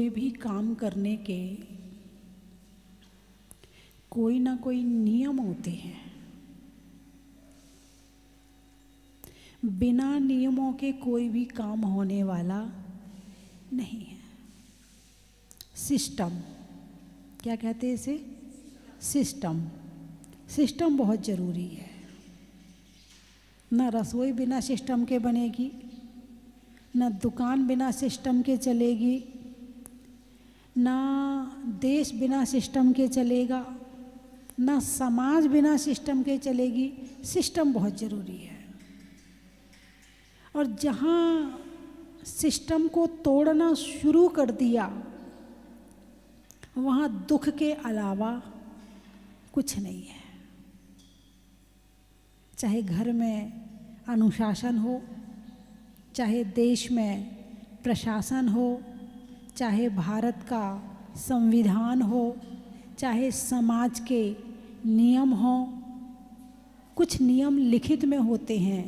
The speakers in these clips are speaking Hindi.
कोई भी काम करने के कोई ना कोई नियम होते हैं। बिना नियमों के कोई भी काम होने वाला नहीं है। सिस्टम, क्या कहते हैं इसे? सिस्टम। सिस्टम बहुत ज़रूरी है। ना रसोई बिना सिस्टम के बनेगी, ना दुकान बिना सिस्टम के चलेगी, ना देश बिना सिस्टम के चलेगा, ना समाज बिना सिस्टम के चलेगी। सिस्टम बहुत ज़रूरी है। और जहाँ सिस्टम को तोड़ना शुरू कर दिया, वहाँ दुख के अलावा कुछ नहीं है। चाहे घर में अनुशासन हो, चाहे देश में प्रशासन हो, चाहे भारत का संविधान हो, चाहे समाज के नियम हो। कुछ नियम लिखित में होते हैं,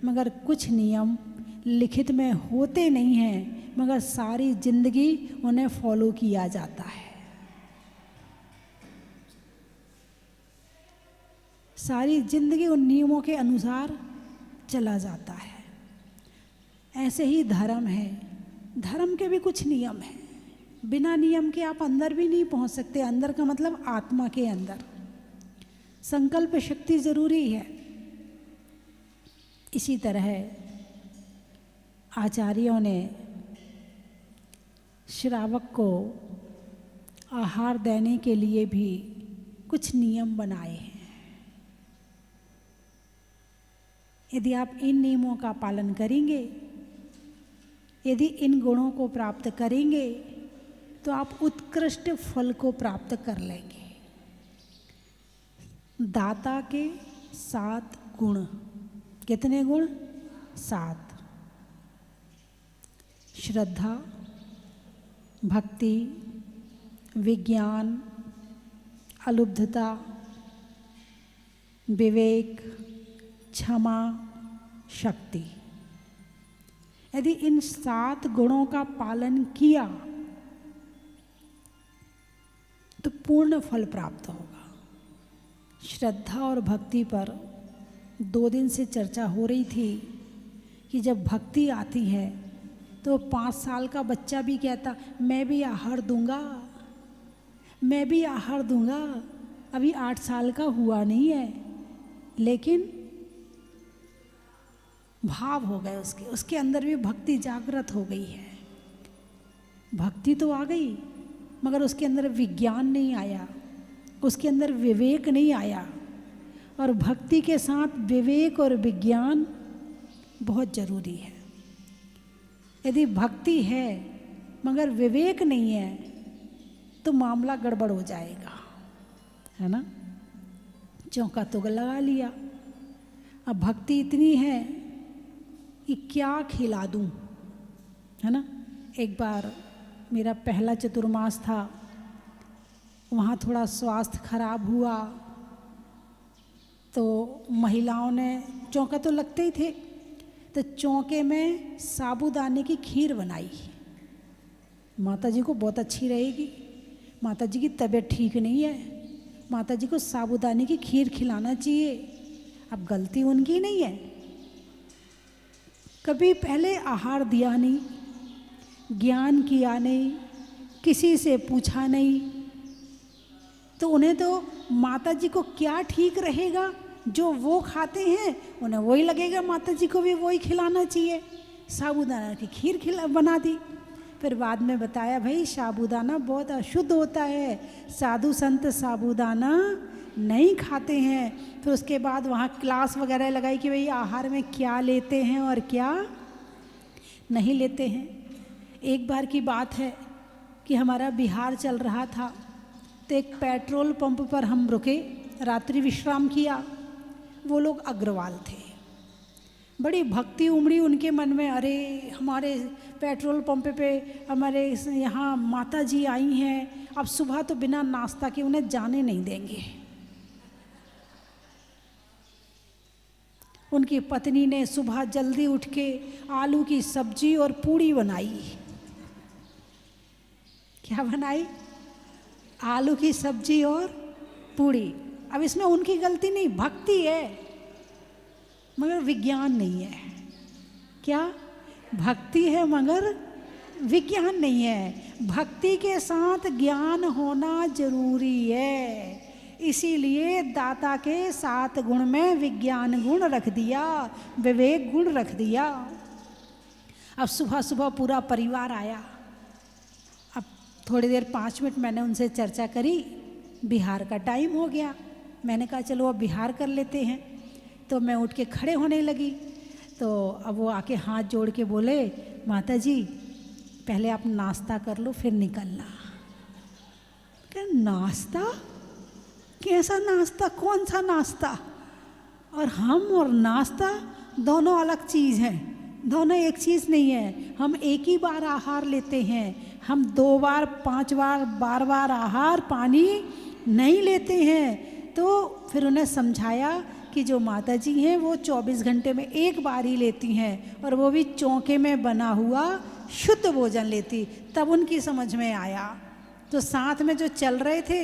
मगर कुछ नियम लिखित में होते नहीं हैं, मगर सारी जिंदगी उन्हें फॉलो किया जाता है। सारी जिंदगी उन नियमों के अनुसार चला जाता है। ऐसे ही धर्म है। धर्म के भी कुछ नियम हैं। बिना नियम के आप अंदर भी नहीं पहुंच सकते। अंदर का मतलब आत्मा के अंदर संकल्प शक्ति जरूरी है। इसी तरह आचार्यों ने श्रावक को आहार देने के लिए भी कुछ नियम बनाए हैं। यदि आप इन नियमों का पालन करेंगे, यदि इन गुणों को प्राप्त करेंगे, तो आप उत्कृष्ट फल को प्राप्त कर लेंगे। दाता के 7 गुण। कितने गुण? 7। श्रद्धा, भक्ति, विज्ञान, अलुब्धता, विवेक, क्षमा, शक्ति। यदि इन 7 गुणों का पालन किया तो पूर्ण फल प्राप्त होगा। श्रद्धा और भक्ति पर 2 दिन से चर्चा हो रही थी कि जब भक्ति आती है तो 5 साल का बच्चा भी कहता मैं भी आहार दूंगा, मैं भी आहार दूंगा। अभी 8 साल का हुआ नहीं है, लेकिन भाव हो गए उसके अंदर भी भक्ति जागृत हो गई है। भक्ति तो आ गई, मगर उसके अंदर विज्ञान नहीं आया, उसके अंदर विवेक नहीं आया। और भक्ति के साथ विवेक और विज्ञान बहुत ज़रूरी है। यदि भक्ति है मगर विवेक नहीं है तो मामला गड़बड़ हो जाएगा, है ना। चौका तो लगा लिया। अब भक्ति इतनी है कि क्या खिला दूं, है ना। एक बार मेरा पहला चतुर्मास था, वहाँ थोड़ा स्वास्थ्य खराब हुआ तो महिलाओं ने, चौका तो लगते ही थे, तो चौके में साबूदाने की खीर बनाई। माता जी को बहुत अच्छी रहेगी, माता जी की तबीयत ठीक नहीं है, माता जी को साबूदाने की खीर खिलाना चाहिए। अब गलती उनकी नहीं है, कभी पहले आहार दिया नहीं, ज्ञान किया नहीं, किसी से पूछा नहीं, तो उन्हें तो माता जी को क्या ठीक रहेगा, जो वो खाते हैं उन्हें वही लगेगा, माता जी को भी वही खिलाना चाहिए। साबूदाना की खीर बना दी। फिर बाद में बताया भाई साबूदाना बहुत अशुद्ध होता है, साधु संत साबूदाना नहीं खाते हैं। फिर उसके बाद वहाँ क्लास वगैरह लगाई कि भाई आहार में क्या लेते हैं और क्या नहीं लेते हैं। एक बार की बात है कि हमारा बिहार चल रहा था, तो एक पेट्रोल पंप पर हम रुके, रात्रि विश्राम किया। वो लोग अग्रवाल थे, बड़ी भक्ति उमड़ी उनके मन में, अरे हमारे पेट्रोल पंप पे हमारे यहाँ माता जी आई हैं, अब सुबह तो बिना नाश्ता के उन्हें जाने नहीं देंगे। उनकी पत्नी ने सुबह जल्दी उठ के आलू की सब्जी और पूड़ी बनाई। क्या बनाई? आलू की सब्जी और पूड़ी। अब इसमें उनकी गलती नहीं, भक्ति है मगर विज्ञान नहीं है। क्या? भक्ति है मगर विज्ञान नहीं है। भक्ति के साथ ज्ञान होना जरूरी है, इसीलिए दाता के 7 गुण में विज्ञान गुण रख दिया, विवेक गुण रख दिया। अब सुबह सुबह पूरा परिवार आया। अब थोड़ी देर 5 मिनट मैंने उनसे चर्चा करी, बिहार का टाइम हो गया। मैंने कहा चलो अब बिहार कर लेते हैं। तो मैं उठ के खड़े होने लगी, तो अब वो आके हाथ जोड़ के बोले, माता जी पहले आप नाश्ता कर लो फिर निकलना। क्या नाश्ता? कैसा नाश्ता? कौन सा नाश्ता? और हम और नाश्ता दोनों अलग चीज़ हैं, दोनों एक चीज़ नहीं है। हम एक ही बार आहार लेते हैं, हम 2 बार 5 बार बार बार आहार पानी नहीं लेते हैं। तो फिर उन्हें समझाया कि जो माता जी हैं वो 24 घंटे में एक बार ही लेती हैं, और वो भी चौके में बना हुआ शुद्ध भोजन लेती। तब उनकी समझ में आया। तो साथ में जो चल रहे थे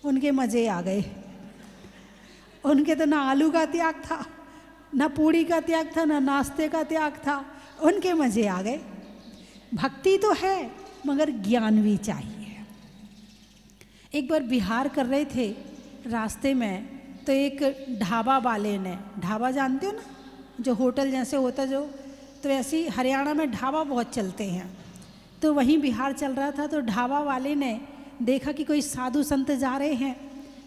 उनके मज़े आ गए। उनके तो ना आलू का त्याग था, ना पूड़ी का त्याग था, ना नाश्ते का त्याग था, उनके मज़े आ गए। भक्ति तो है मगर ज्ञान भी चाहिए। एक बार बिहार कर रहे थे, रास्ते में तो एक ढाबा वाले ने, ढाबा जानते हो ना, जो होटल जैसे होता जो, तो ऐसे ही हरियाणा में ढाबा बहुत चलते हैं। तो वहीं बिहार चल रहा था, तो ढाबा वाले ने देखा कि कोई साधु संत जा रहे हैं।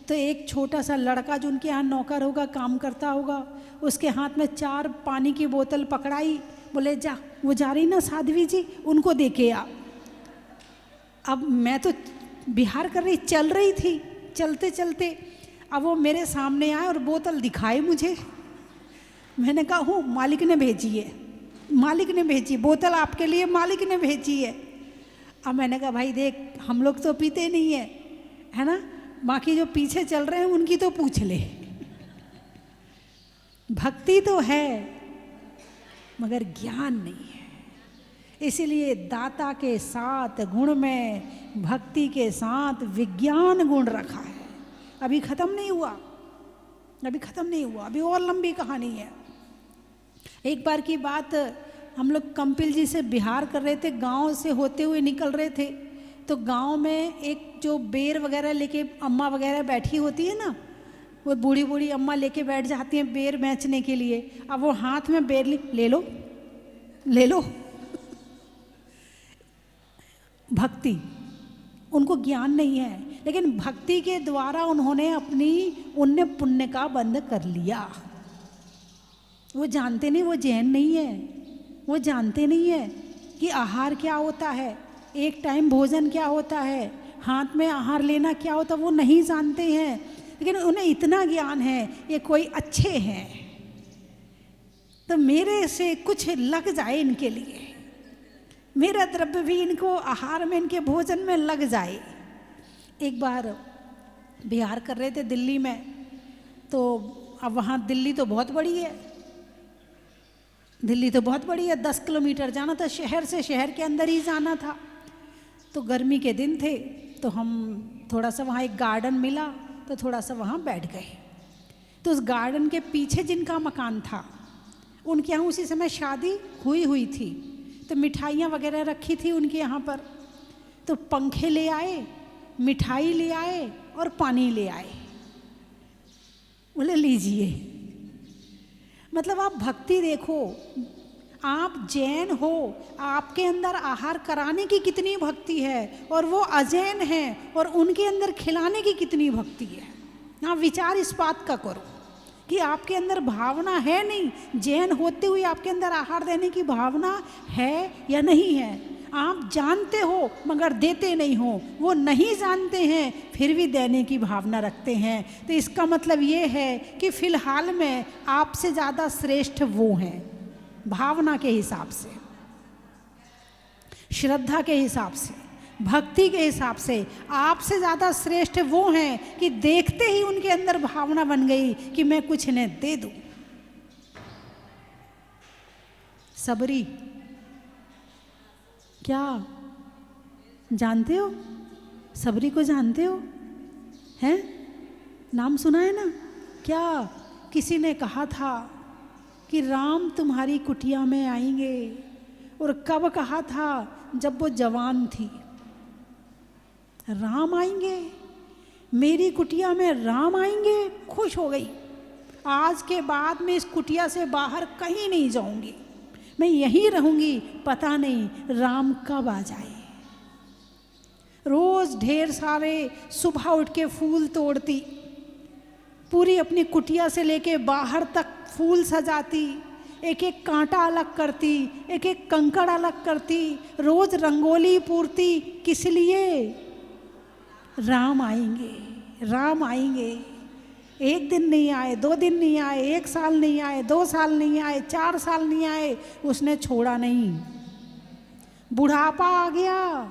तो एक छोटा सा लड़का जो उनके यहाँ नौकर होगा, काम करता होगा, उसके हाथ में 4 पानी की बोतल पकड़ाई। बोले जा, वो जा रही ना साध्वी जी, उनको दे के आ। अब मैं तो बिहार कर रही, चल रही थी, चलते चलते अब वो मेरे सामने आए और बोतल दिखाए मुझे। मैंने कहा हूँ मालिक ने भेजी है, मालिक ने भेजी, बोतल आपके लिए मालिक ने भेजी है। अब मैंने कहा भाई देख, हम लोग तो पीते नहीं है ना, बाकी जो पीछे चल रहे हैं उनकी तो पूछ ले। भक्ति तो है मगर ज्ञान नहीं है, इसीलिए दाता के 7 गुण में भक्ति के साथ विज्ञान गुण रखा है। अभी ख़त्म नहीं हुआ, अभी ख़त्म नहीं हुआ, अभी और लंबी कहानी है। एक बार की बात, हम लोग कंपिल जी से बिहार कर रहे थे, गांव से होते हुए निकल रहे थे। तो गांव में एक जो बेर वगैरह लेके अम्मा वगैरह बैठी होती है ना, वो बूढ़ी बूढ़ी अम्मा लेके बैठ जाती हैं बेर बेचने के लिए। अब वो हाथ में बेर ले लो ले लो। भक्ति, उनको ज्ञान नहीं है, लेकिन भक्ति के द्वारा उनने पुण्य का बंद कर लिया। वो जानते नहीं, वो जैन नहीं है, वो जानते नहीं है कि आहार क्या होता है, एक टाइम भोजन क्या होता है, हाथ में आहार लेना क्या होता है, वो नहीं जानते हैं। लेकिन उन्हें इतना ज्ञान है ये कोई अच्छे हैं, तो मेरे से कुछ लग जाए इनके लिए, मेरा द्रव्य भी इनको आहार में, इनके भोजन में लग जाए। एक बार बिहार कर रहे थे दिल्ली में, तो अब वहाँ दिल्ली तो बहुत बड़ी है, दिल्ली तो बहुत बड़ी है, 10 किलोमीटर जाना था, शहर से शहर के अंदर ही जाना था। तो गर्मी के दिन थे, तो हम थोड़ा सा वहाँ एक गार्डन मिला, तो थोड़ा सा वहाँ बैठ गए। तो उस गार्डन के पीछे जिनका मकान था, उनके यहाँ उसी समय शादी हुई थी, तो मिठाइयाँ वगैरह रखी थी उनके यहाँ पर। तो पंखे ले आए, मिठाई ले आए और पानी ले आए, बोले लीजिए। मतलब आप भक्ति देखो, आप जैन हो, आपके अंदर आहार कराने की कितनी भक्ति है, और वो अजैन हैं और उनके अंदर खिलाने की कितनी भक्ति है। आप विचार इस बात का करो कि आपके अंदर भावना है नहीं, जैन होते हुए आपके अंदर आहार देने की भावना है या नहीं है। आप जानते हो मगर देते नहीं हो, वो नहीं जानते हैं फिर भी देने की भावना रखते हैं। तो इसका मतलब ये है कि फिलहाल में आपसे ज़्यादा श्रेष्ठ वो हैं, भावना के हिसाब से, श्रद्धा के हिसाब से, भक्ति के हिसाब से आपसे ज़्यादा श्रेष्ठ वो हैं कि देखते ही उनके अंदर भावना बन गई कि मैं कुछ इन्हें दे दूं। सबरी क्या जानते हो? सबरी को जानते हो? हैं? नाम सुना है ना? क्या किसी ने कहा था कि राम तुम्हारी कुटिया में आएंगे, और कब कहा था? जब वो जवान थी। राम आएंगे, मेरी कुटिया में राम आएंगे। खुश हो गई। आज के बाद मैं इस कुटिया से बाहर कहीं नहीं जाऊंगी, मैं यहीं रहूंगी, पता नहीं राम कब आ जाए। रोज ढेर सारे सुबह उठ के फूल तोड़ती, पूरी अपनी कुटिया से लेके बाहर तक फूल सजाती, एक एक कांटा अलग करती, एक एक कंकड़ अलग करती, रोज रंगोली पूरती। किस लिए? राम आएंगे, राम आएंगे। एक दिन नहीं आए, 2 दिन नहीं आए, 1 साल नहीं आए, 2 साल नहीं आए, 4 साल नहीं आए, उसने छोड़ा नहीं। बुढ़ापा आ गया,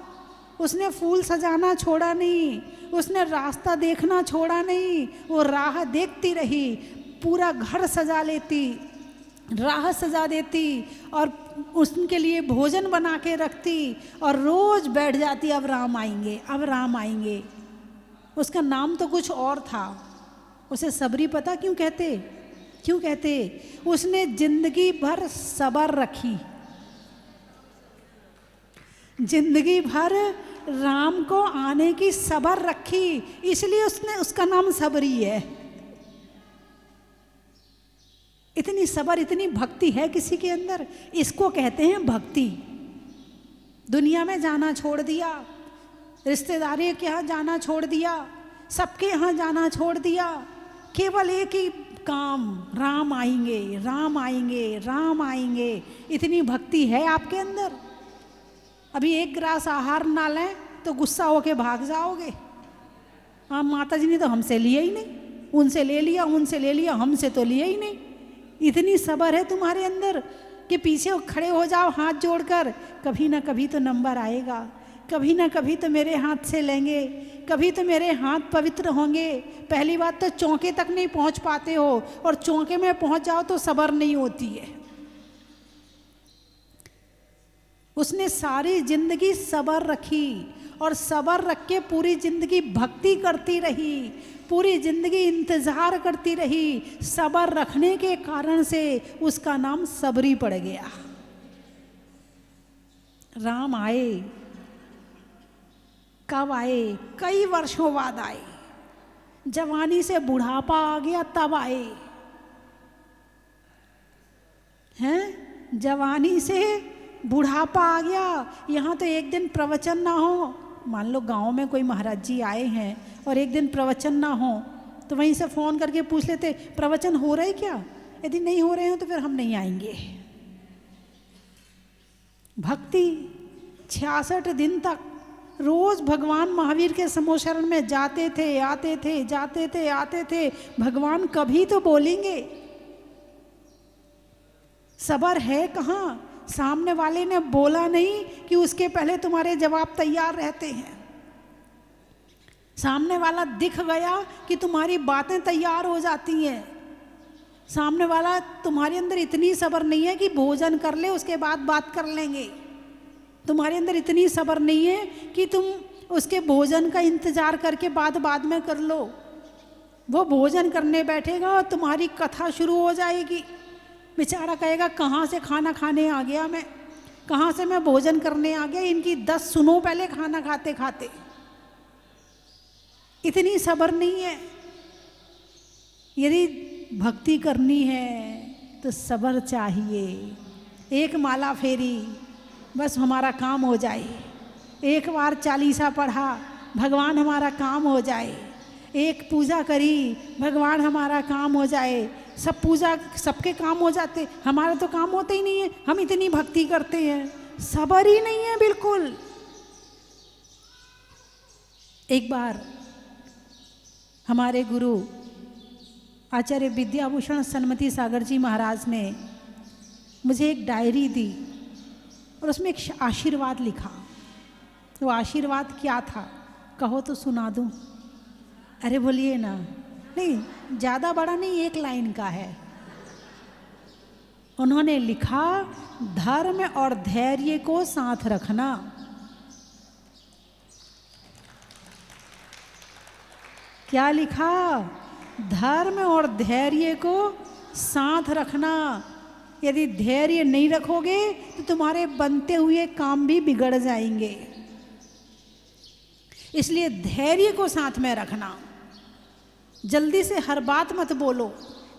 उसने फूल सजाना छोड़ा नहीं, उसने रास्ता देखना छोड़ा नहीं। वो राह देखती रही, पूरा घर सजा लेती, राह सजा देती, और उनके लिए भोजन बना के रखती, और रोज बैठ जाती, अब राम आएंगे, अब राम आएंगे। उसका नाम तो कुछ और था। उसे सबरी पता क्यों कहते? क्यों कहते? उसने जिंदगी भर सब्र रखी, जिंदगी भर राम को आने की सब्र रखी, इसलिए उसका नाम सबरी है। इतनी सब्र, इतनी भक्ति है किसी के अंदर, इसको कहते हैं भक्ति। दुनिया में जाना छोड़ दिया, रिश्तेदारी के यहाँ जाना छोड़ दिया, सबके यहाँ जाना छोड़ दिया, केवल एक ही काम, राम आएंगे, राम आएंगे, राम आएंगे। इतनी भक्ति है आपके अंदर? अभी एक गिलास आहार ना लें तो गुस्सा होके भाग जाओगे। हाँ, माता जी ने तो हमसे लिया ही नहीं, उनसे ले लिया, उनसे ले लिया, हमसे तो लिया ही नहीं। इतनी सब्र है तुम्हारे अंदर कि पीछे खड़े हो जाओ हाथ जोड़कर, कभी ना कभी तो नंबर आएगा, कभी ना कभी तो मेरे हाथ से लेंगे, कभी तो मेरे हाथ पवित्र होंगे। पहली बात तो चौके तक नहीं पहुंच पाते हो, और चौके में पहुंच जाओ तो सब्र नहीं होती है। उसने सारी जिंदगी सब्र रखी, और सब्र रख के पूरी जिंदगी भक्ति करती रही, पूरी जिंदगी इंतजार करती रही। सब्र रखने के कारण से उसका नाम सबरी पड़ गया। राम आए, कब आए? कई वर्षों बाद आए। जवानी से बुढ़ापा आ गया तब आए हैं। जवानी से बुढ़ापा आ गया। यहाँ तो एक दिन प्रवचन ना हो, मान लो गांव में कोई महाराज जी आए हैं और एक दिन प्रवचन ना हो, तो वहीं से फ़ोन करके पूछ लेते प्रवचन हो रहे क्या? यदि नहीं हो रहे हो तो फिर हम नहीं आएंगे। भक्ति 66 दिन तक रोज भगवान महावीर के समोशरण में जाते थे, आते थे, जाते थे, आते थे। भगवान कभी तो बोलेंगे। सब्र है कहाँ? सामने वाले ने बोला नहीं कि उसके पहले तुम्हारे जवाब तैयार रहते हैं। सामने वाला दिख गया कि तुम्हारी बातें तैयार हो जाती हैं। सामने वाला, तुम्हारे अंदर इतनी सब्र नहीं है कि भोजन कर ले उसके बाद बात कर लेंगे। तुम्हारे अंदर इतनी सब्र नहीं है कि तुम उसके भोजन का इंतजार करके बाद में कर लो। वो भोजन करने बैठेगा और तुम्हारी कथा शुरू हो जाएगी। बेचारा कहेगा कहाँ से खाना खाने आ गया मैं, कहाँ से मैं भोजन करने आ गया, इनकी 10 सुनो पहले खाना खाते खाते। इतनी सब्र नहीं है। यदि भक्ति करनी है तो सब्र चाहिए। एक माला फेरी, बस हमारा काम हो जाए। एक बार चालीसा पढ़ा, भगवान हमारा काम हो जाए। एक पूजा करी, भगवान हमारा काम हो जाए। सब पूजा, सबके काम हो जाते, हमारा तो काम होता ही नहीं है। हम इतनी भक्ति करते हैं, सब्र ही नहीं है बिल्कुल। एक बार हमारे गुरु आचार्य विद्याभूषण सन्मति सागर जी महाराज ने मुझे एक डायरी दी और उसमें एक आशीर्वाद लिखा। वो आशीर्वाद क्या था कहो तो सुना दूं? अरे बोलिए ना। नहीं, ज़्यादा बड़ा नहीं, 1 लाइन का है। उन्होंने लिखा, धर्म और धैर्य को साथ रखना। क्या लिखा? धर्म और धैर्य को साथ रखना। यदि धैर्य नहीं रखोगे तो तुम्हारे बनते हुए काम भी बिगड़ जाएंगे। इसलिए धैर्य को साथ में रखना। जल्दी से हर बात मत बोलो,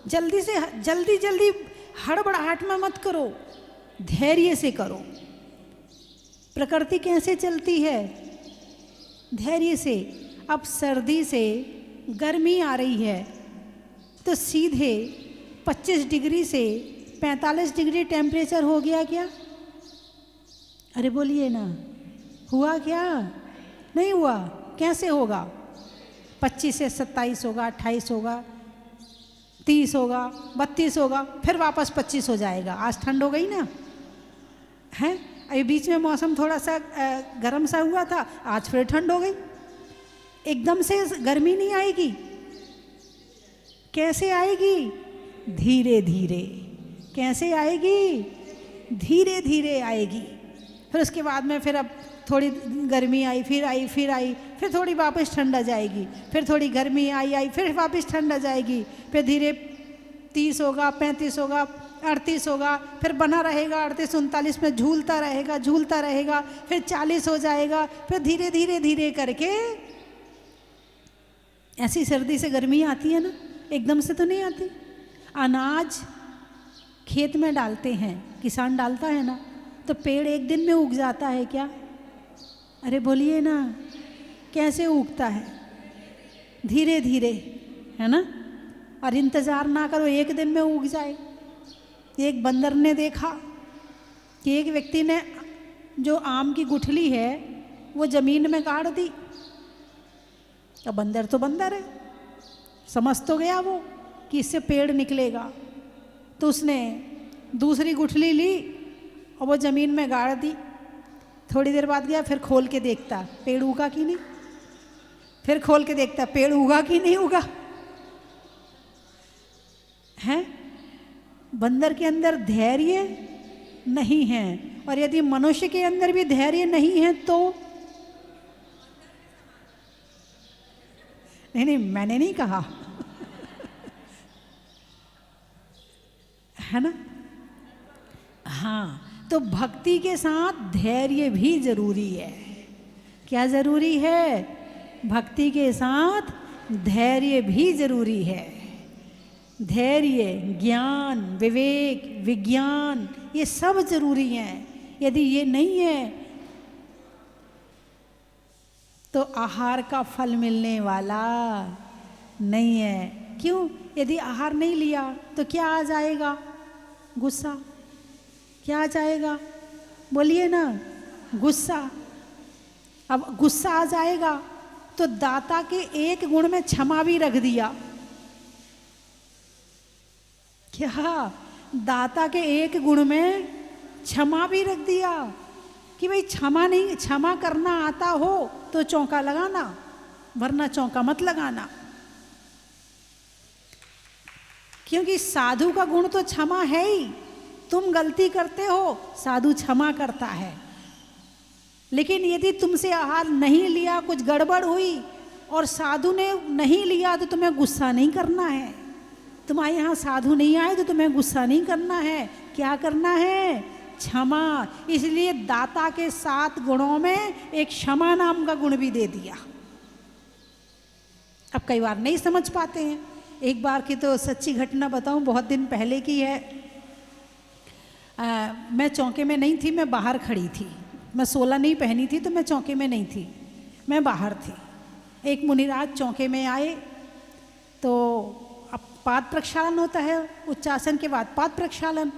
जल्दी हड़बड़ाहट में मत करो, धैर्य से करो। प्रकृति कैसे चलती है? धैर्य से। अब सर्दी से गर्मी आ रही है तो सीधे 25 डिग्री से 45 डिग्री टेम्परेचर हो गया क्या? अरे बोलिए ना, हुआ क्या? नहीं हुआ। कैसे होगा? 25 से 27 होगा, 28 होगा, 30 होगा, 32 होगा, फिर वापस 25 हो जाएगा। आज ठंड हो गई ना, है? अभी बीच में मौसम थोड़ा सा गर्म सा हुआ था, आज फिर ठंड हो गई। एकदम से गर्मी नहीं आएगी। कैसे आएगी? धीरे धीरे। कैसे आएगी? धीरे धीरे आएगी। फिर उसके बाद में फिर अब थोड़ी गर्मी आई, फिर थोड़ी वापस ठंड आ जाएगी, फिर थोड़ी गर्मी आई, फिर वापस ठंड आ जाएगी, फिर धीरे 30 होगा, 35 होगा, 38 होगा, फिर बना रहेगा 38-39 में, झूलता रहेगा, फिर 40 हो जाएगा, फिर धीरे धीरे धीरे करके। ऐसी सर्दी से गर्मी आती है ना, एकदम से तो नहीं आती। अनाज खेत में डालते हैं, किसान डालता है ना, तो पेड़ एक दिन में उग जाता है क्या? अरे बोलिए ना, कैसे उगता है? धीरे धीरे, है ना। और इंतज़ार ना करो एक दिन में उग जाए। एक बंदर ने देखा कि एक व्यक्ति ने जो आम की गुठली है वो ज़मीन में गाड़ दी। अब बंदर तो बंदर है, समझ तो गया वो कि इससे पेड़ निकलेगा, तो उसने दूसरी गुठली ली और वो ज़मीन में गाड़ दी। थोड़ी देर बाद गया, फिर खोल के देखता पेड़ उगा कि नहीं, फिर खोल के देखता पेड़ उगा कि नहीं उगा। है? बंदर के अंदर धैर्य नहीं है, और यदि मनुष्य के अंदर भी धैर्य नहीं है तो नहीं, मैंने नहीं कहा है ना। हाँ, तो भक्ति के साथ धैर्य भी जरूरी है। क्या जरूरी है? भक्ति के साथ धैर्य भी जरूरी है। धैर्य, ज्ञान, विवेक, विज्ञान, ये सब जरूरी हैं। यदि ये नहीं है तो आहार का फल मिलने वाला नहीं है। क्यों? यदि आहार नहीं लिया तो क्या आ जाएगा? गुस्सा। क्या आ जाएगा? बोलिए ना, गुस्सा। अब गुस्सा आ जाएगा तो दाता के एक गुण में क्षमा भी रख दिया। क्या? दाता के एक गुण में क्षमा भी रख दिया कि भाई क्षमा करना आता हो तो चौका लगाना, वरना चौका मत लगाना। क्योंकि साधु का गुण तो क्षमा है ही। तुम गलती करते हो, साधु क्षमा करता है। लेकिन यदि तुमसे आहार नहीं लिया, कुछ गड़बड़ हुई और साधु ने नहीं लिया, तो तुम्हें गुस्सा नहीं करना है। तुम्हारे यहाँ साधु नहीं आए तो तुम्हें गुस्सा नहीं करना है। क्या करना है? क्षमा। इसलिए दाता के 7 गुणों में एक क्षमा नाम का गुण भी दे दिया। अब कई बार नहीं समझ पाते हैं। एक बार की तो सच्ची घटना बताऊं, बहुत दिन पहले की है। मैं चौके में नहीं थी, मैं बाहर खड़ी थी। मैं 16 नहीं पहनी थी तो मैं चौके में नहीं थी, मैं बाहर थी। एक मुनिराज चौके में आए तो अब पाद प्रक्षालन होता है, उच्चासन के बाद पाद प्रक्षालन।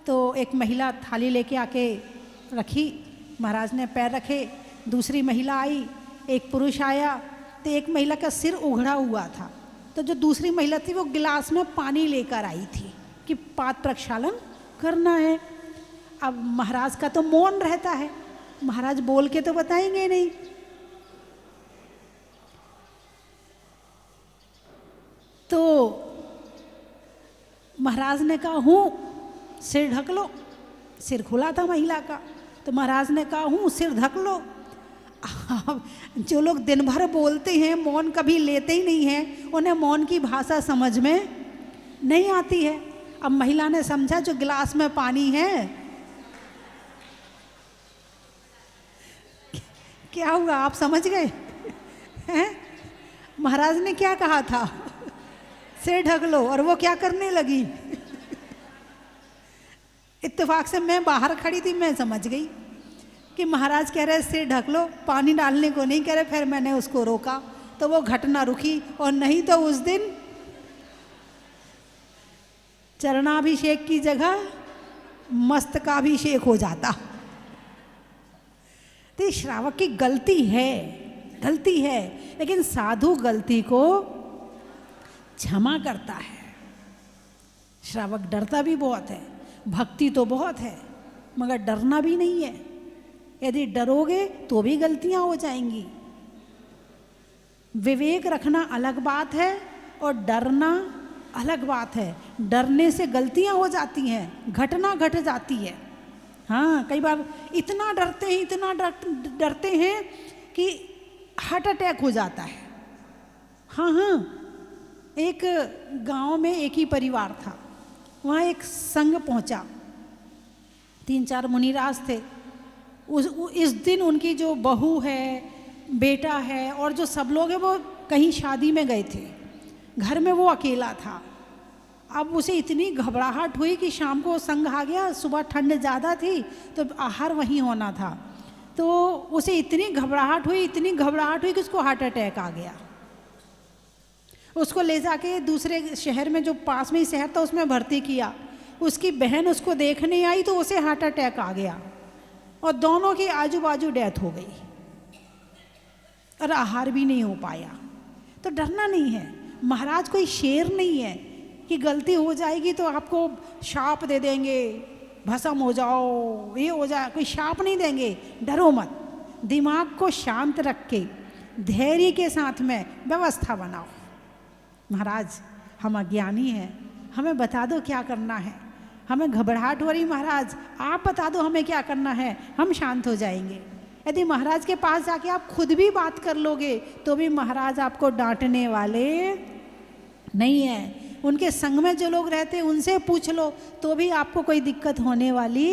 तो एक महिला थाली लेके आके रखी, महाराज ने पैर रखे। दूसरी महिला आई, एक पुरुष आया, तो एक महिला का सिर उघड़ा हुआ था। तो जो दूसरी महिला थी वो गिलास में पानी लेकर आई थी कि पाद प्रक्षालन करना है। अब महाराज का तो मौन रहता है, महाराज बोल के तो बताएंगे नहीं। तो महाराज ने कहा हूँ सिर ढक लो। सिर खुला था महिला का, तो महाराज ने कहा हूँ सिर ढक लो। अब जो लोग दिन भर बोलते हैं, मौन कभी लेते ही नहीं हैं, उन्हें मौन की भाषा समझ में नहीं आती है। अब महिला ने समझा जो गिलास में पानी है, क्या हुआ, आप समझ गए हैं? महाराज ने क्या कहा था, सिर ढक लो, और वो क्या करने लगी। इत्तेफाक से मैं बाहर खड़ी थी, मैं समझ गई कि महाराज कह रहे सिर ढक लो, पानी डालने को नहीं कह रहे। फिर मैंने उसको रोका तो वो घटना रुकी, और नहीं तो उस दिन चरणाभिषेक की जगह मस्तकाभिषेक हो जाता। तो श्रावक की गलती है, लेकिन साधु गलती को क्षमा करता है। श्रावक डरता भी बहुत है, भक्ति तो बहुत है, मगर डरना भी नहीं है। यदि डरोगे तो भी गलतियां हो जाएंगी। विवेक रखना अलग बात है और डरना अलग बात है। डरने से गलतियां हो जाती हैं, घटना घट जाती है। हाँ, कई बार इतना डरते हैं कि हार्ट अटैक हो जाता है। हाँ, एक गांव में एक ही परिवार था, वहाँ एक संघ पहुँचा, 3-4 मुनिराज थे। इस दिन उनकी जो बहू है, बेटा है और जो सब लोग हैं वो कहीं शादी में गए थे, घर में वो अकेला था। अब उसे इतनी घबराहट हुई कि शाम को संघ आ गया, सुबह ठंड ज़्यादा थी तो आहार वहीं होना था, तो उसे इतनी घबराहट हुई कि उसको हार्ट अटैक आ गया। उसको ले जाके दूसरे शहर में, जो पास में ही शहर था, उसमें भर्ती किया। उसकी बहन उसको देखने आई तो उसे हार्ट अटैक आ गया और दोनों की आजू बाजू डेथ हो गई और आहार भी नहीं हो पाया। तो डरना नहीं है, महाराज कोई शेर नहीं है कि गलती हो जाएगी तो आपको शाप दे देंगे, भस्म हो जाओ, ये हो जाए, कोई शाप नहीं देंगे। डरो मत, दिमाग को शांत रख के धैर्य के साथ में व्यवस्था बनाओ। महाराज हम अज्ञानी हैं, हमें बता दो क्या करना है, हमें घबराहट हो रही, महाराज आप बता दो हमें क्या करना है, हम शांत हो जाएंगे। यदि महाराज के पास जाके आप खुद भी बात कर लोगे तो भी महाराज आपको डांटने वाले नहीं हैं। उनके संग में जो लोग रहते हैं उनसे पूछ लो तो भी आपको कोई दिक्कत होने वाली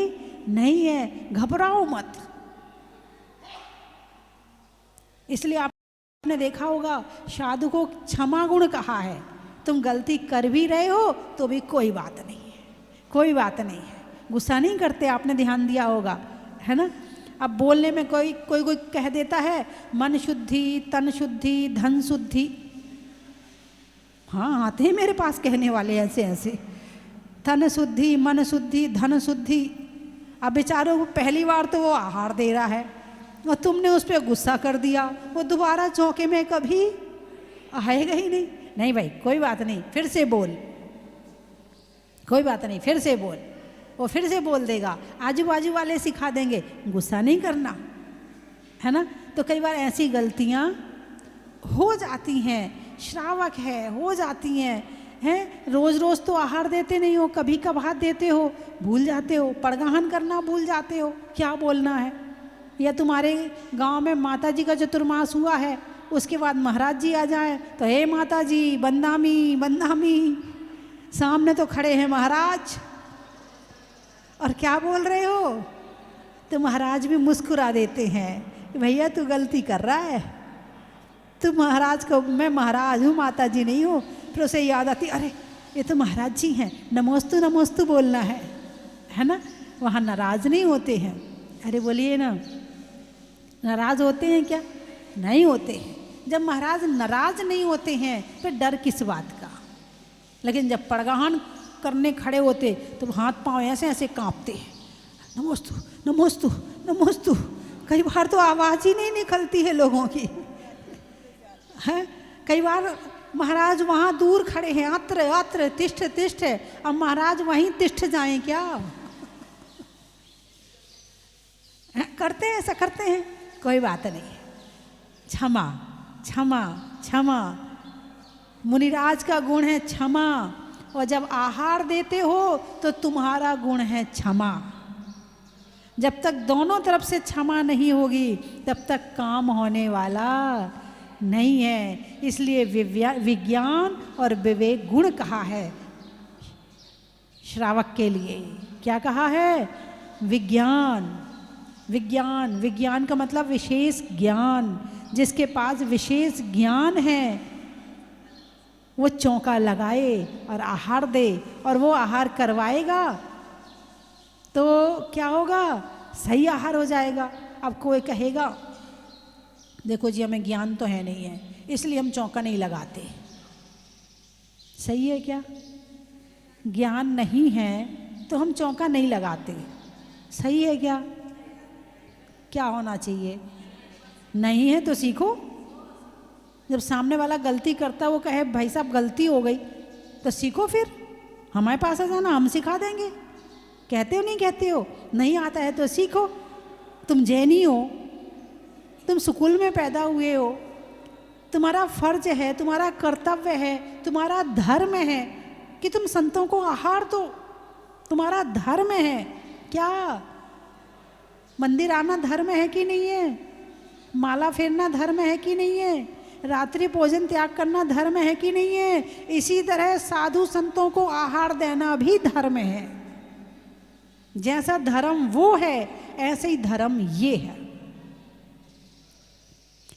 नहीं है। घबराओ मत। इसलिए आपने देखा होगा साधु को क्षमा गुण कहा है। तुम गलती कर भी रहे हो तो भी कोई बात नहीं है, कोई बात नहीं है, गुस्सा नहीं करते, आपने ध्यान दिया होगा, है ना। अब बोलने में कोई कह देता है मन शुद्धि, तन शुद्धि, धन शुद्धि। हाँ, आते हैं मेरे पास कहने वाले ऐसे ऐसे, तन शुद्धि, मन शुद्धि, धन शुद्धि। अब बेचारों को पहली बार तो वो आहार दे रहा है और तुमने उस पर गुस्सा कर दिया, वो दोबारा चौके में कभी आएगा ही नहीं। नहीं भाई कोई बात नहीं, फिर से बोल, कोई बात नहीं, फिर से बोल। वो फिर से बोल देगा, आजू बाजू वाले सिखा देंगे गुस्सा नहीं करना, है ना। तो कई बार ऐसी गलतियाँ हो जाती हैं, श्रावक है हो जाती हैं। रोज़ रोज़ तो आहार देते नहीं हो, कभी कभार देते हो, भूल जाते हो, पड़गाहन करना भूल जाते हो, क्या बोलना है। या तुम्हारे गांव में माता जी का चतुर्मास हुआ है, उसके बाद महाराज जी आ जाए तो हे माता जी बंदामी बंदामी, सामने तो खड़े हैं महाराज और क्या बोल रहे हो, तो महाराज भी मुस्कुरा देते हैं, भैया तू गलती कर रहा है, तू महाराज को, मैं महाराज हूँ माता जी नहीं हूँ। फिर उसे याद आती, अरे ये तो महाराज जी हैं, नमोस्तु नमोस्तु बोलना है ना। वहाँ नाराज नहीं होते हैं। अरे बोलिए ना, नाराज होते हैं क्या? नहीं होते हैं। जब महाराज नाराज नहीं होते हैं तो डर किस बात का। लेकिन जब पड़गाहन करने खड़े होते तो हाथ पांव ऐसे ऐसे कांपते हैं, नमोस्तु नमोस्तु नमोस्तु। कई बार तो आवाज़ ही नहीं निकलती है लोगों की, है। कई बार महाराज वहाँ दूर खड़े हैं, अत्र अत्र तिष्ठ तिष्ठ, अब महाराज वहीं तिष्ठ जाएं क्या? करते हैं, ऐसा करते हैं, कोई बात नहीं। क्षमा क्षमा क्षमा, मुनिराज का गुण है क्षमा। और जब आहार देते हो तो तुम्हारा गुण है क्षमा। जब तक दोनों तरफ से क्षमा नहीं होगी तब तक काम होने वाला नहीं है। इसलिए विज्ञान और विवेक गुण कहा है श्रावक के लिए। क्या कहा है? विज्ञान। विज्ञान, विज्ञान का मतलब विशेष ज्ञान। जिसके पास विशेष ज्ञान है वो चौका लगाए और आहार दे, और वो आहार करवाएगा तो क्या होगा? सही आहार हो जाएगा। अब कोई कहेगा देखो जी हमें ज्ञान तो है नहीं है इसलिए हम चौका नहीं लगाते। सही है क्या? ज्ञान नहीं है तो हम चौका नहीं लगाते। सही है क्या? क्या होना चाहिए? नहीं है तो सीखो। जब सामने वाला गलती करता वो कहे भाई साहब गलती हो गई तो सीखो, फिर हमारे पास आ जाना, हम सिखा देंगे। कहते हो नहीं कहते हो? नहीं आता है तो सीखो। तुम जैनी हो, तुम स्कूल में पैदा हुए हो, तुम्हारा फर्ज है, तुम्हारा कर्तव्य है, तुम्हारा धर्म है कि तुम संतों को आहार दो। तुम्हारा धर्म है। क्या मंदिर आना धर्म है कि नहीं है? माला फेरना धर्म है कि नहीं है? रात्रि भोजन त्याग करना धर्म है कि नहीं है? इसी तरह साधु संतों को आहार देना भी धर्म है। जैसा धर्म वो है ऐसे ही धर्म ये है।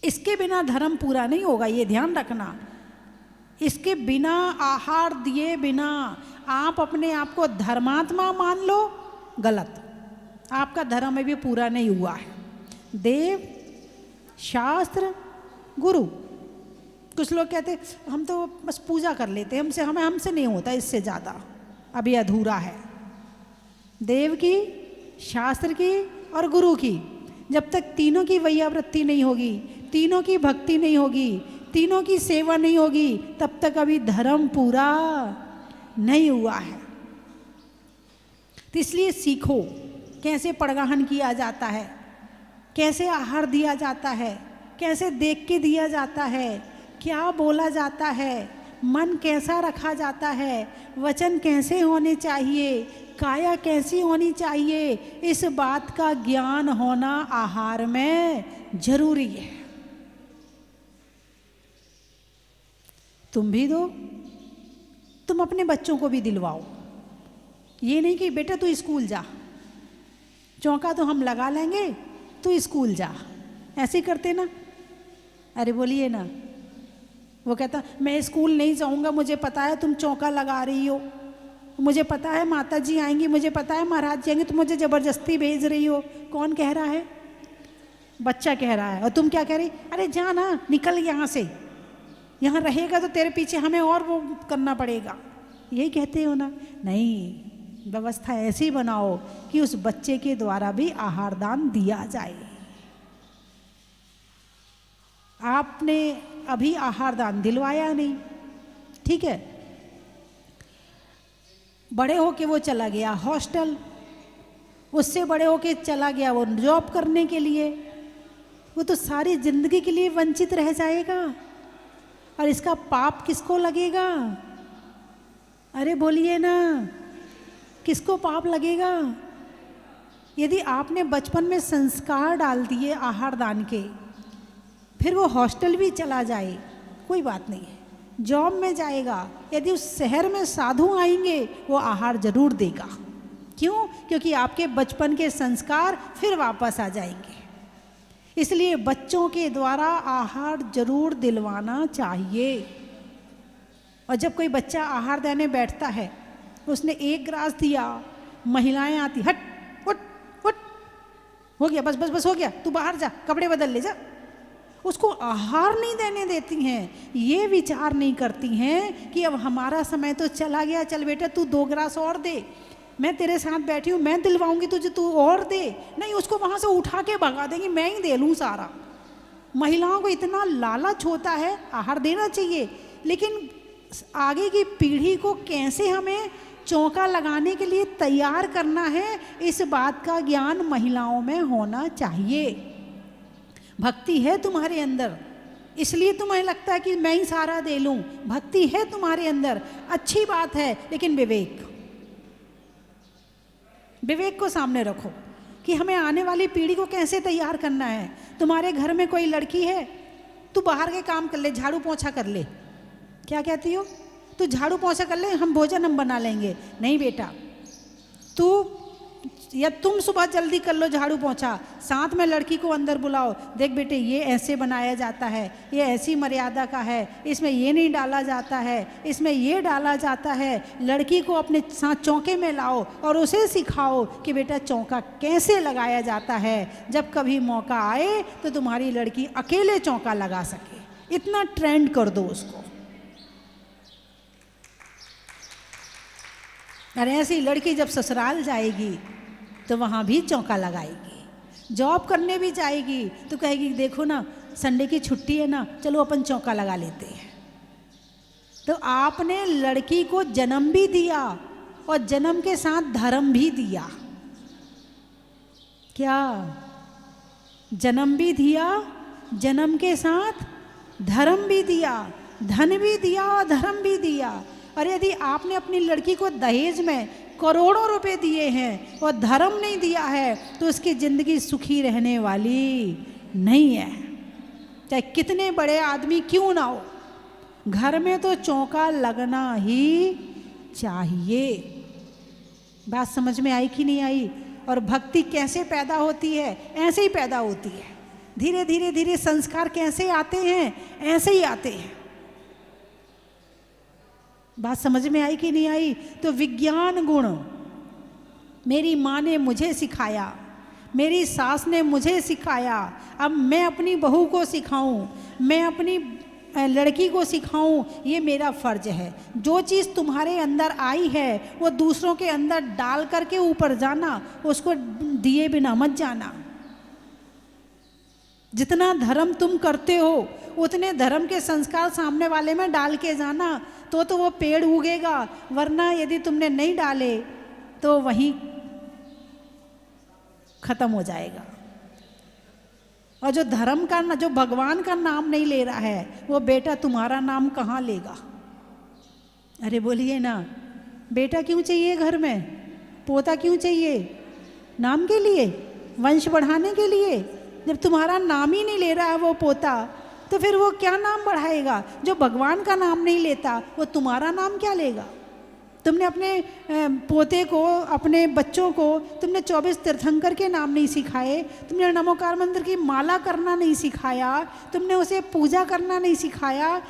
इसके बिना धर्म पूरा नहीं होगा, ये ध्यान रखना। इसके बिना, आहार दिए बिना आप अपने आप को धर्मात्मा मान लो, गलत। आपका धर्म अभी पूरा नहीं हुआ है। देव, शास्त्र, गुरु। कुछ लोग कहते हम तो बस पूजा कर लेते, हमसे नहीं होता, इससे ज़्यादा अभी अधूरा है। देव की, शास्त्र की और गुरु की जब तक तीनों की वैयावृत्ति नहीं होगी, तीनों की भक्ति नहीं होगी, तीनों की सेवा नहीं होगी, तब तक अभी धर्म पूरा नहीं हुआ है। तो इसलिए सीखो कैसे पड़गाहन किया जाता है, कैसे आहार दिया जाता है, कैसे देख के दिया जाता है, क्या बोला जाता है, मन कैसा रखा जाता है, वचन कैसे होने चाहिए, काया कैसी होनी चाहिए। इस बात का ज्ञान होना आहार में जरूरी है। तुम भी दो, तुम अपने बच्चों को भी दिलवाओ। ये नहीं कि बेटा तू स्कूल जा, चौका तो हम लगा लेंगे, तू स्कूल जा। ऐसे करते ना? अरे बोलिए ना। वो कहता मैं स्कूल नहीं जाऊंगा, मुझे पता है तुम चौका लगा रही हो, मुझे पता है माता जी आएंगी, मुझे पता है महाराज जी आएंगे, तुम मुझे ज़बरदस्ती भेज रही हो। कौन कह रहा है? बच्चा कह रहा है। और तुम क्या कह रही? अरे जा ना, निकल यहाँ से, यहाँ रहेगा तो तेरे पीछे हमें और वो करना पड़ेगा। यही कहते हो ना? नहीं, व्यवस्था ऐसी बनाओ कि उस बच्चे के द्वारा भी आहार दान दिया जाए। आपने अभी आहार दान दिलवाया नहीं, ठीक है, बड़े होके वो चला गया हॉस्टल, उससे बड़े होके चला गया वो जॉब करने के लिए, वो तो सारी जिंदगी के लिए वंचित रह जाएगा। और इसका पाप किसको लगेगा? अरे बोलिए ना, किसको पाप लगेगा? यदि आपने बचपन में संस्कार डाल दिए आहार दान के, फिर वो हॉस्टल भी चला जाए कोई बात नहीं है, जॉब में जाएगा, यदि उस शहर में साधु आएंगे वो आहार जरूर देगा। क्यों? क्योंकि आपके बचपन के संस्कार फिर वापस आ जाएंगे। इसलिए बच्चों के द्वारा आहार जरूर दिलवाना चाहिए। और जब कोई बच्चा आहार देने बैठता है, उसने एक ग्रास दिया, महिलाएं आती, हट उठ उठ, हो गया, बस बस बस हो गया, तू बाहर जा, कपड़े बदल ले जा। उसको आहार नहीं देने देती हैं, ये विचार नहीं करती हैं कि अब हमारा समय तो चला गया, चल बेटा तू 2 ग्रास और दे, मैं तेरे साथ बैठी हूँ, मैं दिलवाऊंगी तुझे, तू और दे। नहीं, उसको वहाँ से उठा के भगा देंगी, मैं ही दे लूँ सारा। महिलाओं को इतना लालच होता है, आहार देना चाहिए, लेकिन आगे की पीढ़ी को कैसे हमें चौका लगाने के लिए तैयार करना है, इस बात का ज्ञान महिलाओं में होना चाहिए। भक्ति है तुम्हारे अंदर, इसलिए तुम्हें लगता है कि मैं ही सारा दे लूं। भक्ति है तुम्हारे अंदर, अच्छी बात है, लेकिन विवेक को सामने रखो कि कि हमें आने वाली पीढ़ी को कैसे तैयार करना है। तुम्हारे घर में कोई लड़की है, तू बाहर के काम कर ले, झाड़ू पोंछा कर ले। क्या कहती हो? तू झाड़ू पोंछा कर ले, हम भोजन हम बना लेंगे। नहीं बेटा, तू या तुम सुबह जल्दी कर लो झाड़ू पोंछा, साथ में लड़की को अंदर बुलाओ। देख बेटे, ये ऐसे बनाया जाता है, ये ऐसी मर्यादा का है, इसमें ये नहीं डाला जाता है, इसमें ये डाला जाता है। लड़की को अपने साथ चौके में लाओ और उसे सिखाओ कि बेटा चौका कैसे लगाया जाता है। जब कभी मौका आए तो तुम्हारी लड़की अकेले चौका लगा सके, इतना ट्रेंड कर दो उसको। और ऐसी लड़की जब ससुराल जाएगी तो वहाँ भी चौका लगाएगी। जॉब करने भी जाएगी तो कहेगी देखो ना, संडे की छुट्टी है ना, चलो अपन चौका लगा लेते हैं। तो आपने लड़की को जन्म भी दिया और जन्म के साथ धर्म भी दिया। क्या? जन्म भी दिया, जन्म के साथ धर्म भी दिया, धन भी दिया और धर्म भी दिया। और यदि आपने अपनी लड़की को दहेज में करोड़ों रुपए दिए हैं और धर्म नहीं दिया है तो उसकी ज़िंदगी सुखी रहने वाली नहीं है, चाहे कितने बड़े आदमी क्यों ना हो। घर में तो चौका लगना ही चाहिए। बात समझ में आई कि नहीं आई? और भक्ति कैसे पैदा होती है? ऐसे ही पैदा होती है। धीरे धीरे धीरे संस्कार कैसे आते हैं? ऐसे ही आते हैं। बात समझ में आई कि नहीं आई? तो विज्ञान गुण मेरी माँ ने मुझे सिखाया, मेरी सास ने मुझे सिखाया, अब मैं अपनी बहू को सिखाऊं, मैं अपनी लड़की को सिखाऊं, ये मेरा फर्ज है। जो चीज़ तुम्हारे अंदर आई है वो दूसरों के अंदर डाल करके ऊपर जाना, उसको दिए बिना मत जाना। जितना धर्म तुम करते हो उतने धर्म के संस्कार सामने वाले में डाल के जाना, तो वो पेड़ उगेगा। वरना यदि तुमने नहीं डाले तो वहीं खत्म हो जाएगा। और जो धर्म का, जो भगवान का नाम नहीं ले रहा है, वो बेटा तुम्हारा नाम कहाँ लेगा? अरे बोलिए ना, बेटा क्यों चाहिए घर में? पोता क्यों चाहिए? नाम के लिए, वंश बढ़ाने के लिए। जब तुम्हारा नाम ही नहीं ले रहा है वो पोता, तो फिर वो क्या नाम बढ़ाएगा? जो भगवान का नाम नहीं लेता वो तुम्हारा नाम क्या लेगा? तुमने अपने पोते को, अपने बच्चों को तुमने 24 तीर्थंकर के नाम नहीं सिखाए, तुमने नमोकार मंत्र की माला करना नहीं सिखाया, तुमने उसे पूजा करना नहीं सिखाया।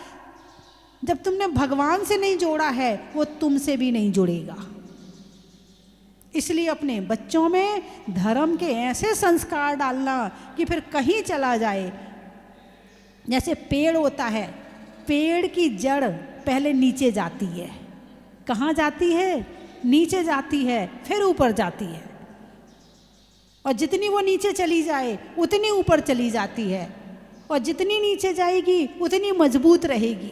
जब तुमने भगवान से नहीं जोड़ा है वो तुमसे भी नहीं जुड़ेगा। इसलिए अपने बच्चों में धर्म के ऐसे संस्कार डालना कि फिर कहीं चला जाए। जैसे पेड़ होता है, पेड़ की जड़ पहले नीचे जाती है। कहाँ जाती है? नीचे जाती है, फिर ऊपर जाती है। और जितनी वो नीचे चली जाए उतनी ऊपर चली जाती है, और जितनी नीचे जाएगी उतनी मजबूत रहेगी।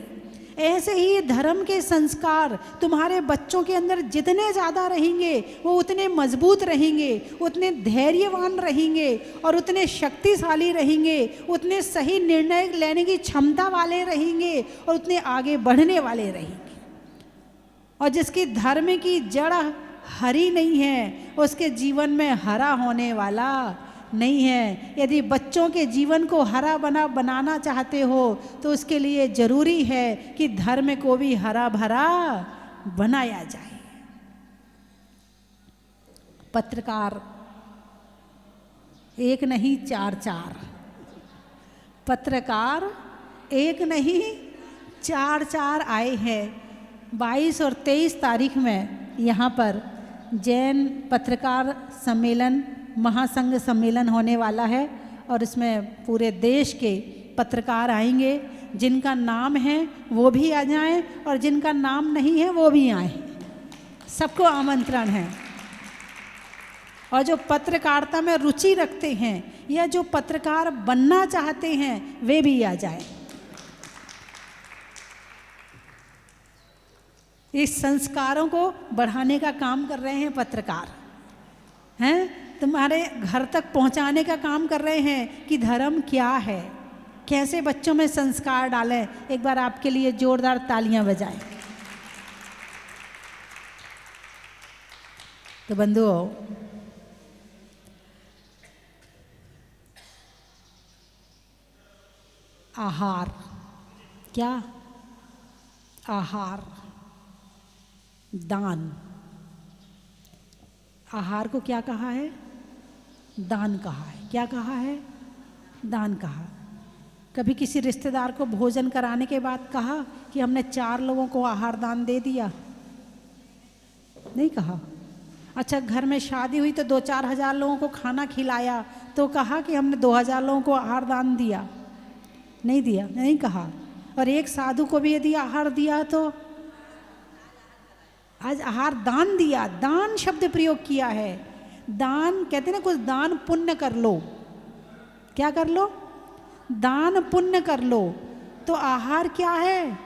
ऐसे ही धर्म के संस्कार तुम्हारे बच्चों के अंदर जितने ज़्यादा रहेंगे वो उतने मजबूत रहेंगे, उतने धैर्यवान रहेंगे और उतने शक्तिशाली रहेंगे, उतने सही निर्णय लेने की क्षमता वाले रहेंगे और उतने आगे बढ़ने वाले रहेंगे। और जिसकी धर्म की जड़ हरी नहीं है उसके जीवन में हरा होने वाला नहीं है। यदि बच्चों के जीवन को हरा बनाना चाहते हो तो उसके लिए जरूरी है कि धर्म को भी हरा भरा बनाया जाए। पत्रकार एक नहीं चार चार, पत्रकार एक नहीं चार चार आए हैं। 22 और 23 तारीख में यहाँ पर जैन पत्रकार सम्मेलन, महासंघ सम्मेलन होने वाला है और इसमें पूरे देश के पत्रकार आएंगे। जिनका नाम है वो भी आ जाएं और जिनका नाम नहीं है वो भी आएं। सबको आमंत्रण है। और जो पत्रकारिता में रुचि रखते हैं या जो पत्रकार बनना चाहते हैं वे भी आ जाएं। इस संस्कारों को बढ़ाने का काम कर रहे हैं पत्रकार, हैं? तुम्हारे घर तक पहुंचाने का काम कर रहे हैं कि धर्म क्या है, कैसे बच्चों में संस्कार डालें। एक बार आपके लिए जोरदार तालियां बजाएं। तो बंधुओं, आहार। क्या? आहार, दान। आहार को क्या कहा है? दान कहा है। क्या कहा है? दान कहा। कभी किसी रिश्तेदार को भोजन कराने के बाद कहा कि हमने 4 लोगों को आहार दान दे दिया? नहीं कहा। अच्छा, घर में शादी हुई तो 2-4 हज़ार लोगों को खाना खिलाया तो कहा कि हमने 2,000 लोगों को आहार दान दिया? नहीं दिया, नहीं कहा। और एक साधु को भी यदि आहार दिया तो आज आहार दान दिया, दान शब्द प्रयोग किया है। दान कहते ना, कुछ दान पुण्य कर लो। क्या कर लो? दान पुण्य कर लो। तो आहार क्या है?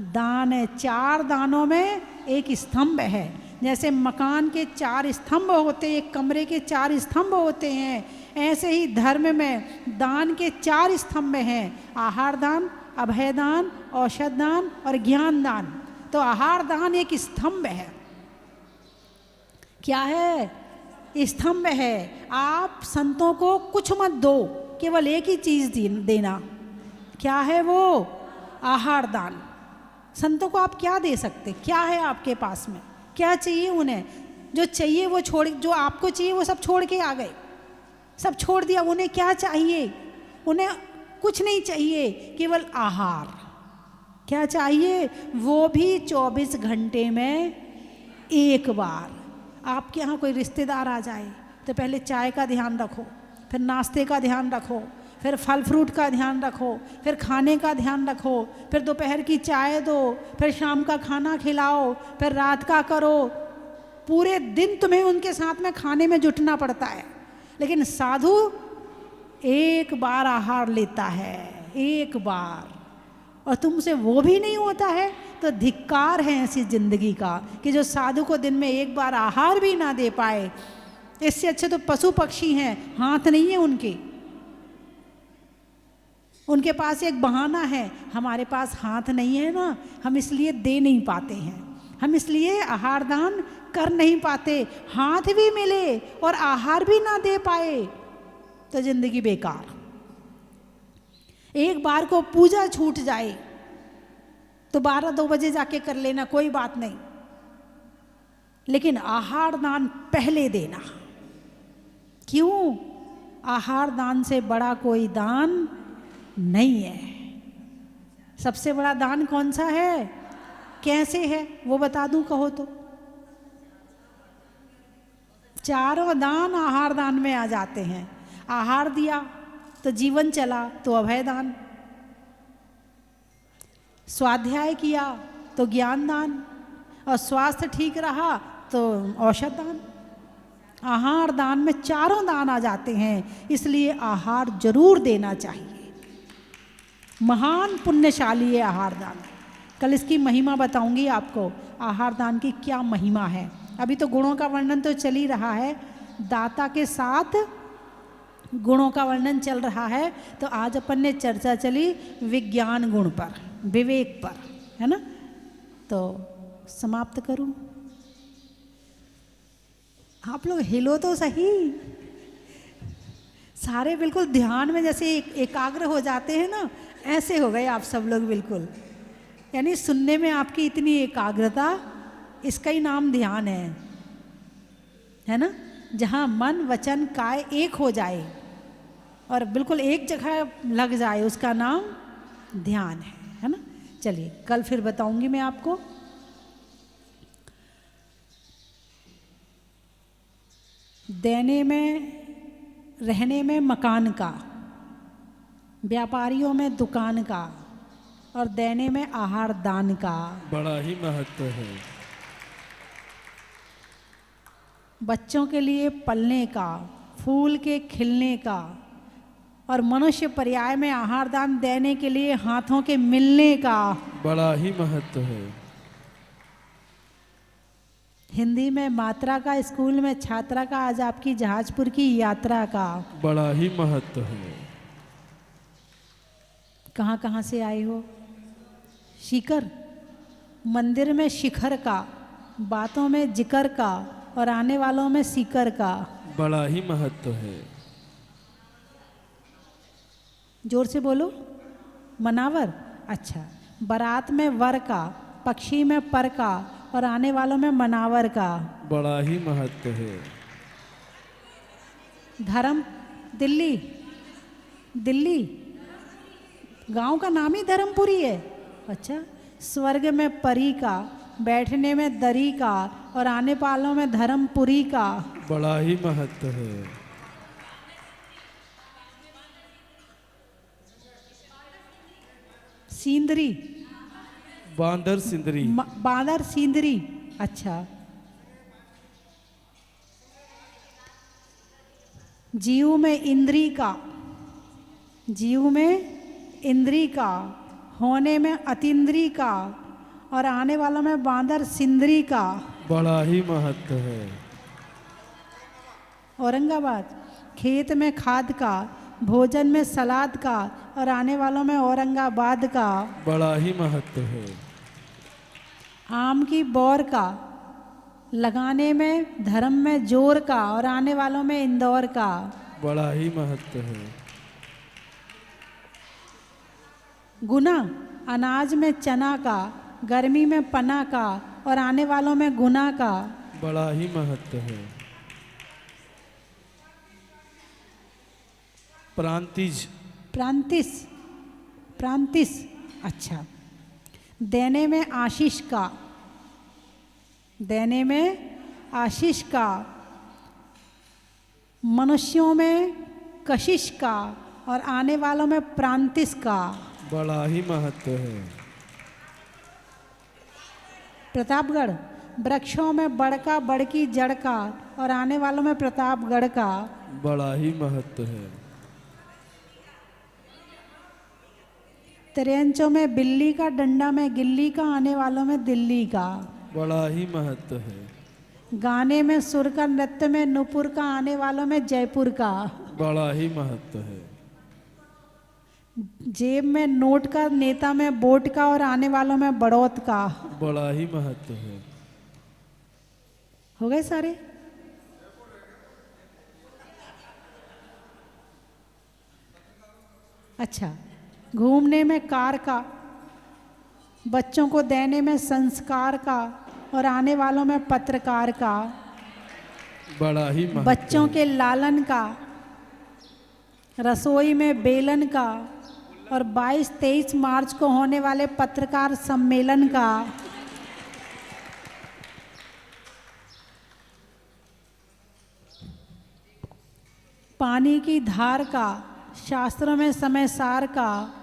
दान है। 4 दानों में एक स्तंभ है। जैसे मकान के 4 स्तंभ होते हैं, एक कमरे के 4 स्तंभ होते हैं, ऐसे ही धर्म में दान के 4 स्तंभ हैं। आहार दान, अभय दान, औषध दान और ज्ञान दान। तो आहार दान एक स्तंभ है। क्या है? स्तंभ है। आप संतों को कुछ मत दो, केवल एक ही चीज देना। क्या है वो? आहार दान। संतों को आप क्या दे सकते? क्या है आपके पास में? क्या चाहिए उन्हें? जो चाहिए वो छोड़, जो आपको चाहिए वो सब छोड़ के आ गए, सब छोड़ दिया। उन्हें क्या चाहिए? उन्हें कुछ नहीं चाहिए, केवल आहार। क्या चाहिए? वो भी 24 घंटे में एक बार। आपके यहाँ कोई रिश्तेदार आ जाए तो पहले चाय का ध्यान रखो, फिर नाश्ते का ध्यान रखो, फिर फल फ्रूट का ध्यान रखो, फिर खाने का ध्यान रखो, फिर दोपहर की चाय दो, फिर शाम का खाना खिलाओ, फिर रात का करो। पूरे दिन तुम्हें उनके साथ में खाने में जुटना पड़ता है। लेकिन साधु एक बार आहार लेता है, एक बार, और तुमसे वो भी नहीं होता है तो धिक्कार है ऐसी जिंदगी का कि जो साधु को दिन में एक बार आहार भी ना दे पाए। इससे अच्छे तो पशु पक्षी हैं, हाथ नहीं है उनके, उनके पास एक बहाना है, हमारे पास हाथ नहीं है ना, हम इसलिए दे नहीं पाते हैं, हम इसलिए आहार दान कर नहीं पाते। हाथ भी मिले और आहार भी ना दे पाए तो जिंदगी बेकार। एक बार को पूजा छूट जाए तो 12-2 बजे जाके कर लेना, कोई बात नहीं, लेकिन आहार दान पहले देना। क्यों? आहार दान से बड़ा कोई दान नहीं है। सबसे बड़ा दान कौन सा है? कैसे है वो बता दूं कहो तो? चारों दान आहार दान में आ जाते हैं। आहार दिया तो जीवन चला तो अभय दान, स्वाध्याय किया तो ज्ञान दान, और स्वास्थ्य ठीक रहा तो औषध दान। आहार दान में चारों दान आ जाते हैं, इसलिए आहार जरूर देना चाहिए। महान पुण्यशाली है आहार दान। कल इसकी महिमा बताऊंगी आपको, आहार दान की क्या महिमा है। अभी तो गुणों का वर्णन तो चल ही रहा है, दाता के साथ गुणों का वर्णन चल रहा है। तो आज अपन ने चर्चा चली विज्ञान गुण पर, विवेक पर, है ना। तो समाप्त करूं? आप लोग हिलो तो सही, सारे बिल्कुल ध्यान में जैसे एकाग्र हो जाते हैं ना, ऐसे हो गए आप सब लोग बिल्कुल। यानी सुनने में आपकी इतनी एकाग्रता, इसका ही नाम ध्यान है ना। जहाँ मन वचन काय एक हो जाए और बिल्कुल एक जगह लग जाए, उसका नाम ध्यान है ना। चलिए कल फिर बताऊंगी मैं आपको। देने में, रहने में मकान का, व्यापारियों में दुकान का, और देने में आहार दान का बड़ा ही महत्व है। बच्चों के लिए पलने का, फूल के खिलने का, और मनुष्य पर्याय में आहार दान देने के लिए हाथों के मिलने का बड़ा ही महत्व है। हिंदी में मात्रा का, स्कूल में छात्रा का, आज आपकी जहाजपुर की यात्रा का बड़ा ही महत्व है। कहाँ कहाँ से आए हो? शिखर, मंदिर में शिखर का, बातों में जिक्र का, और आने वालों में सीकर का बड़ा ही महत्व है। जोर से बोलो। मनावर। अच्छा, बारात में वर का, पक्षी में पर का और आने वालों में मनावर का। बड़ा ही महत्व है। धर्म, दिल्ली, दिल्ली गांव का नाम ही धर्मपुरी है। अच्छा, स्वर्ग में परी का, बैठने में दरी का और आने वालों में धर्मपुरी का। बड़ा ही महत्व है। सींदरी, बांदर सिंदरी। बांदर सींदरी। अच्छा, जीव में इंद्री का, जीव में इंद्री का, होने में अतिंद्री का और आने वालों में बांदर सिंदरी का। बड़ा ही महत्व है। औरंगाबाद, खेत में खाद का, भोजन में सलाद का और आने वालों में औरंगाबाद का। बड़ा ही महत्व है। आम की बौर का, लगाने में धर्म में जोर का और आने वालों में इंदौर का। बड़ा ही महत्व है। गुना, अनाज में चना का, गर्मी में पना का और आने वालों में गुना का। बड़ा ही महत्व है। प्रांतिज, प्रांतिस, प्रांतिस। अच्छा, देने में आशीष का, देने में आशीष का, मनुष्यों में कशिश का और आने वालों में प्रांतिस का। बड़ा ही महत्व है। प्रतापगढ़, वृक्षों में बड़का बड़की जड़ का और आने वालों में प्रतापगढ़ का। बड़ा ही महत्व है। त्रियंचों में बिल्ली का, डंडा में गिल्ली का, आने वालों में दिल्ली का। बड़ा ही महत्व है। गाने में सुर का, नृत्य में नुपुर का, आने वालों में जयपुर का। बड़ा ही महत्व है। जेब में नोट का, नेता में वोट का और आने वालों में बड़ौत का। बड़ा ही महत्व है। हो गए सारे? अच्छा, घूमने में कार का, बच्चों को देने में संस्कार का और आने वालों में पत्रकार का। बड़ा ही महत्व बच्चों है। के लालन का, रसोई में बेलन का और 22-23 मार्च को होने वाले पत्रकार सम्मेलन का। पानी की धार का, शास्त्रों में समय सार का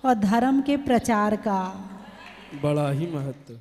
और धर्म के प्रचार का। बड़ा ही महत्व है।